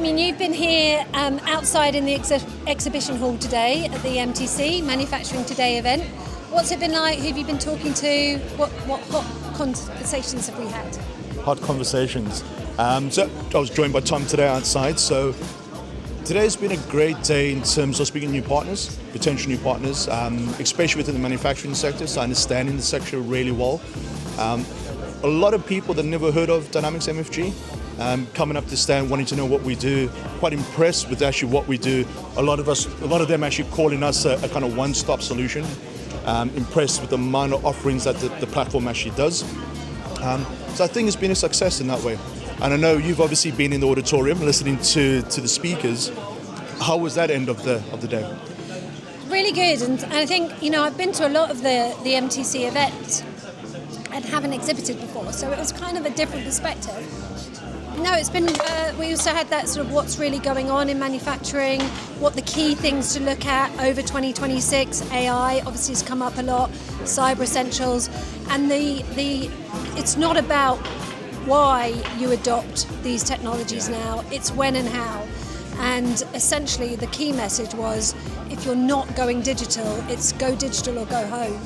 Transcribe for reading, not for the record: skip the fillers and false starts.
Damien, you've been here outside in the exhibition hall today at the MTC, Manufacturing Today event. What's it been like? Who have you been talking to? What hot conversations have we had? Hot conversations. So I was joined by Tom today outside. So today's been a great day in terms of speaking to new partners, potential new partners, especially within the manufacturing sector, so understanding the sector really well. A lot of people that never heard of DynamxMFG coming up to stand, wanting to know what we do, quite impressed with actually what we do. A lot of them actually calling us a kind of one-stop solution, impressed with the amount of offerings that the platform actually does. So I think it's been a success in that way. And I know you've obviously been in the auditorium listening to the speakers. How was that end of the day? Really good, and I think, I've been to a lot of the MTC events and haven't exhibited before, so it was kind of a different perspective. No, it's been, we also had that sort of what's really going on in manufacturing, what the key things to look at over 2026, AI obviously has come up a lot, cyber essentials, and it's not about why you adopt these technologies now, it's when and how. And essentially the key message was, if you're not going digital, it's go digital or go home.